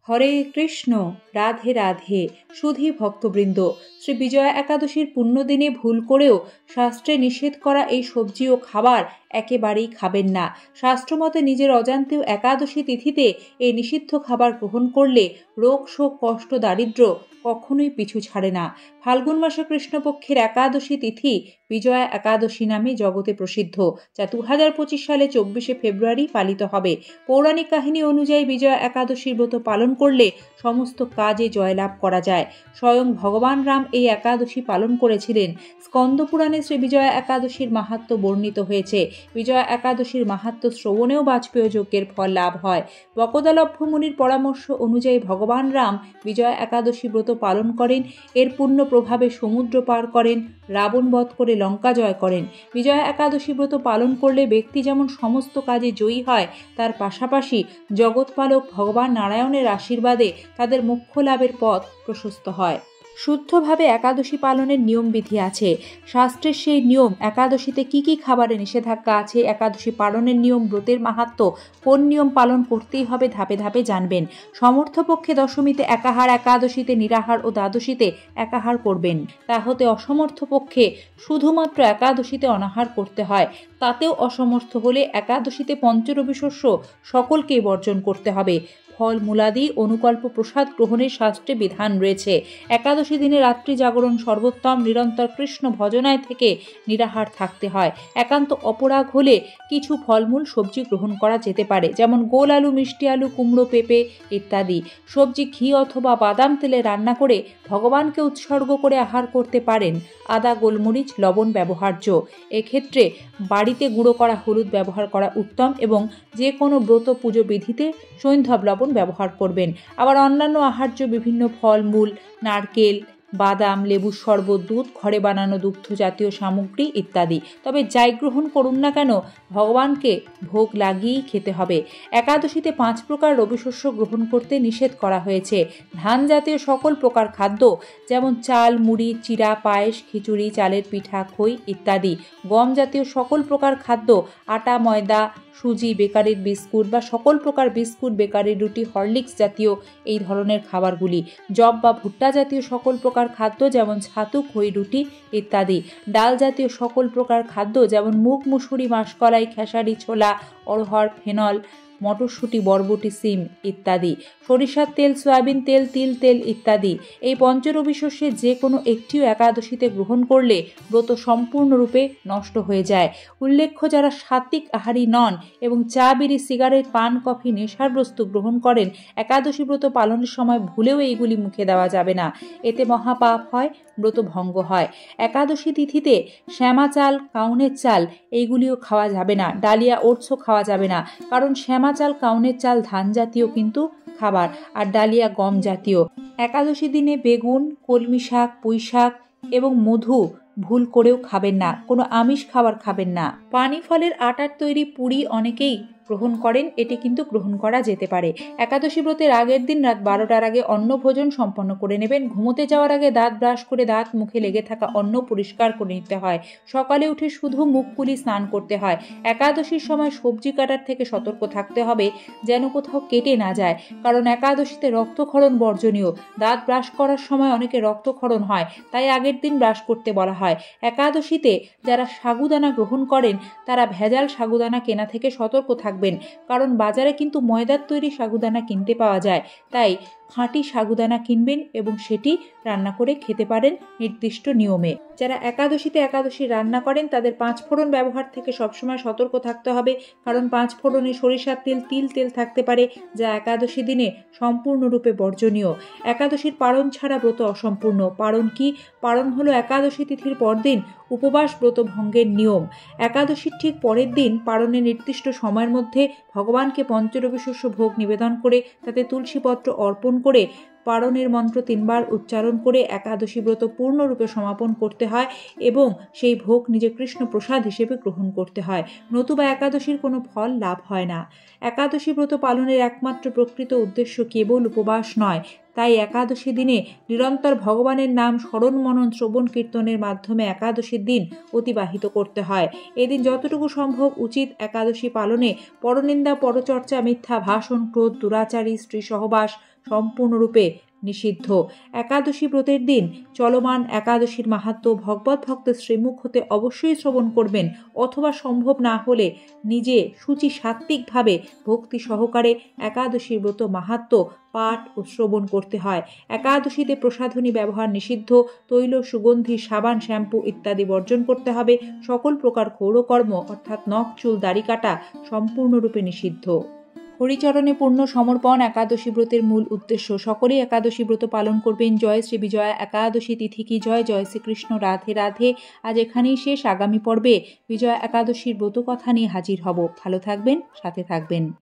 হরে কৃষ্ণ, রাধে রাধে। সুধী ভক্তবৃন্দ, শ্রী বিজয়া একাদশীর পুণ্যদিনে ভুল করেও শাস্ত্রে নিষেধ করা এই সবজি ও খাবার একেবারেই খাবেন না। শাস্ত্রমতে নিজের অজান্তেও একাদশী তিথিতে এই নিষিদ্ধ খাবার গ্রহণ করলে রোগ শোক কষ্ট দারিদ্র্য কখনোই পিছু ছাড়ে না। ফাল্গুন মাসে কৃষ্ণপক্ষের একাদশী তিথি বিজয়া একাদশী নামে জগতে প্রসিদ্ধ, যা 2025 সালে 24শে ফেব্রুয়ারি পালিত হবে। পৌরাণিক কাহিনী অনুযায়ী বিজয়া একাদশীর ব্রত পালন করলে সমস্ত কাজে জয়লাভ করা যায়। স্বয়ং ভগবান রাম এই একাদশী পালন করেছিলেন। স্কন্দপুরাণে শ্রী বিজয়া একাদশীর মাহাত্ম্য বর্ণিত হয়েছে। বিজয়া একাদশীর মাহাত্ম্য শ্রবণেও বাজপেয় যজ্ঞের ফল লাভ হয়। বকদালভ্য মুনির পরামর্শ অনুযায়ী ভগবান রাম বিজয়া একাদশী ব্রত পালন করেন। এর পুণ্য প্রভাবে সমুদ্র পার করেন, রাবণ বধ করে লঙ্কা জয় করেন। বিজয়া একাদশী ব্রত পালন করলে ব্যক্তি যেমন সমস্ত কাজে জয়ী হয়, তার পাশাপাশি জগৎপালক ভগবান নারায়ণের আশীর্বাদে তাদের মোক্ষ লাভের পথ প্রশস্ত হয়। শুদ্ধভাবে একাদশী পালনের নিয়মবিধি আছে। শাস্ত্রের সেই নিয়ম, একাদশীতে কি কি খাবারে নিষেধাজ্ঞা আছে, একাদশী পালনের নিয়ম, ব্রতের মাহাত্ম্য, কোন নিয়ম পালন করতেই হবে ধাপে ধাপে জানবেন। সমর্থপক্ষে দশমীতে একাহার, একাদশীতে নিরাহার ও দ্বাদশীতে একাহার করবেন। তা হতে অসমর্থ পক্ষে শুধুমাত্র একাদশীতে অনাহার করতে হয়। তাতেও অসমর্থ হলে একাদশীতে পঞ্চরবি শস্য সকলকেই বর্জন করতে হবে। ফল মূলাদি অনুকল্প প্রসাদ গ্রহণের শাস্ত্রে বিধান রয়েছে। একাদশী দিনে রাত্রি জাগরণ সর্বোত্তম, নিরন্তর কৃষ্ণ ভজনায় থেকে নিরাহার থাকতে হয়। একান্ত অপরাগ হলে কিছু ফলমূল সবজি গ্রহণ করা যেতে পারে, যেমন গোল আলু, মিষ্টি আলু, কুমড়ো, পেঁপে ইত্যাদি। সবজি ঘি অথবা বাদাম তেলে রান্না করে ভগবানকে উৎসর্গ করে আহার করতে পারেন। আদা, গোলমরিচ, লবণ ব্যবহার্য। এক্ষেত্রে বাড়িতে গুঁড়ো করা হলুদ ব্যবহার করা উত্তম এবং যে কোনো ব্রত পুজো বিধিতে সৈন্ধব লবণ ব্যবহার করবেন। আবার অন্যান্য আহার্য বিভিন্ন ফলমূল, নারকেল, বাদাম, লেবুর শরবত, দুধ, ঘরে বানানো দুগ্ধ জাতীয় সামগ্রী ইত্যাদি। তবে যাই গ্রহণ করুন না কেন, ভগবানকে ভোগ লাগিয়েই খেতে হবে। একাদশীতে 5 প্রকার রবিশস্য গ্রহণ করতে নিষেধ করা হয়েছে। ধান জাতীয় সকল প্রকার খাদ্য, যেমন চাল, মুড়ি, চিড়া, পায়েস, খিচুড়ি, চালের পিঠা, খই ইত্যাদি। গম জাতীয় সকল প্রকার খাদ্য, আটা, ময়দা, সুজি, বেকারির বিস্কুট বা সকল প্রকার বিস্কুট, বেকারির রুটি, হরলিক্স জাতীয় এই ধরনের খাবারগুলি। জব বা ভুট্টা জাতীয় সকল প্রকার খাদ্য, যেমন ছাতু, খই, রুটি ইত্যাদি। ডাল জাতীয় সকল প্রকার খাদ্য, যেমন মুগ, মুসুরি, মাসকলাই, খেসারি, ছোলা, অড়হর, ফেনল, মটরশুঁটি, বরবটি, সিম ইত্যাদি। সরিষার তেল, সয়াবিন তেল, তিল তেল ইত্যাদি। এই পঞ্চরবি শস্যের যে কোনো একটিও একাদশীতে গ্রহণ করলে ব্রত সম্পূর্ণরূপে নষ্ট হয়ে যায়। উল্লেখ্য, যারা সাত্ত্বিক আহারী নন এবং চা, বিড়ি, সিগারেট, পান, কফি, নেশার বস্তু গ্রহণ করেন, একাদশী ব্রত পালনের সময় ভুলেও এইগুলি মুখে দেওয়া যাবে না। এতে মহাপাপ হয়, ব্রত ভঙ্গ হয়। একাদশী তিথিতে শ্যামা চাল, কাউনের চাল এইগুলিও খাওয়া যাবে না। ডালিয়া, ওটসও খাওয়া যাবে না, কারণ শ্যামা চাল, কাউনের চাল ধান জাতীয় কিন্তু খাবার, আর ডালিয়া গম জাতীয়। একাদশী দিনে বেগুন, কলমি শাক, পুঁই শাক এবং মধু ভুল করেও খাবেন না। কোনো আমিষ খাবার খাবেন না। পানি ফলের আটার তৈরি পুরি অনেকেই গ্রহণ করেন, এটি কিন্তু গ্রহণ করা যেতে পারে। একাদশী ব্রতের আগের দিন রাত 12টার আগে অন্ন ভোজন সম্পন্ন করে নেবেন। ঘুমোতে যাওয়ার আগে দাঁত ব্রাশ করে দাঁত মুখে লেগে থাকা অন্ন পরিষ্কার করে নিতে হয়। সকালে উঠে শুধু মুখ কুলি স্নান করতে হয়। একাদশীর সময় সবজি কাটার থেকে সতর্ক থাকতে হবে, যেন কোথাও কেটে না যায়, কারণ একাদশীতে রক্তক্ষরণ বর্জনীয়। দাঁত ব্রাশ করার সময় অনেকে রক্তক্ষরণ হয়, তাই আগের দিন ব্রাশ করতে বলা হয়। একাদশীতে যারা সাগুদানা গ্রহণ করেন, তারা ভেজাল সাগুদানা কেনা থেকে সতর্ক থাকবেন, কারণ বাজারে কিন্তু ময়দার তৈরি সাগুদানা কিনতে পাওয়া যায়। তাই খাঁটি সাগুদানা কিনবেন এবং সেটি রান্না করে খেতে পারেন নির্দিষ্ট নিয়মে। যারা একাদশীতে একাদশী রান্না করেন, তাদের 5 ফোড়ন ব্যবহার থেকে সবসময় সতর্ক থাকতে হবে, কারণ 5 ফোড়নে সরিষার তেল, তিল তেল থাকতে পারে, যা একাদশী দিনে সম্পূর্ণরূপে বর্জনীয়। একাদশীর পারণ ছাড়া ব্রত অসম্পূর্ণ। পারণ কি? পারণ হলো একাদশী তিথির পরদিন উপবাস ব্রত ভঙ্গের নিয়ম। একাদশীর ঠিক পরের দিন পারণের নির্দিষ্ট সময়ের মধ্যে ভগবানকে পঞ্চরবি শস্য ভোগ নিবেদন করে তাতে তুলসীপত্র অর্পণ করে পারণের মন্ত্র 3 বার উচ্চারণ করে একাদশী ব্রত পূর্ণরূপে সমাপন করতে হয় এবং সেই ভোগ নিজে কৃষ্ণ প্রসাদ হিসেবে গ্রহণ করতে হয়, নতুবা একাদশীর কোনো ফল লাভ হয় না। একাদশী ব্রত পালনের একমাত্র প্রকৃত উদ্দেশ্য কেবল উপবাস নয়, তাই একাদশী দিনে নিরন্তর ভগবানের নাম স্মরণ, মনন, শ্রবণ, কীর্তনের মাধ্যমে একাদশীর দিন অতিবাহিত করতে হয়। এদিন যতটুকু সম্ভব উচিত একাদশী পালনে পরনিন্দা, পরচর্চা, মিথ্যা ভাষণ, ক্রোধ, দুরাচারী, স্ত্রী সহবাস, সম্পূর্ণরূপে নিষিদ্ধ। একাদশী ব্রতের দিন চলমান একাদশীর মাহাত্ম্য ভগবত ভক্তের শ্রীমুখ হতে অবশ্যই শ্রবণ করবেন, অথবা সম্ভব না হলে নিজে সূচি সাত্ত্বিকভাবে ভক্তি সহকারে একাদশীর ব্রত মাহাত্ম্য পাঠ ও শ্রবণ করতে হয়। একাদশীতে প্রসাধনী ব্যবহার নিষিদ্ধ। তৈল, সুগন্ধি, সাবান, শ্যাম্পু ইত্যাদি বর্জন করতে হবে। সকল প্রকার ক্ষৌরকর্ম অর্থাৎ নখ, চুল, দাড়ি কাটা সম্পূর্ণরূপে নিষিদ্ধ। হরিচরণে পূর্ণ সমর্পণ একাদশী ব্রতের মূল উদ্দেশ্য। সকলেই একাদশী ব্রত পালন করবেন। জয় শ্রী বিজয়া একাদশী তিথি কি জয়। জয় শ্রীকৃষ্ণ। রাধে রাধে। আজ এখানেই শেষ। আগামী পর্বে বিজয়া একাদশীর ব্রত কথা নিয়ে হাজির হব। ভালো থাকবেন, সাথে থাকবেন।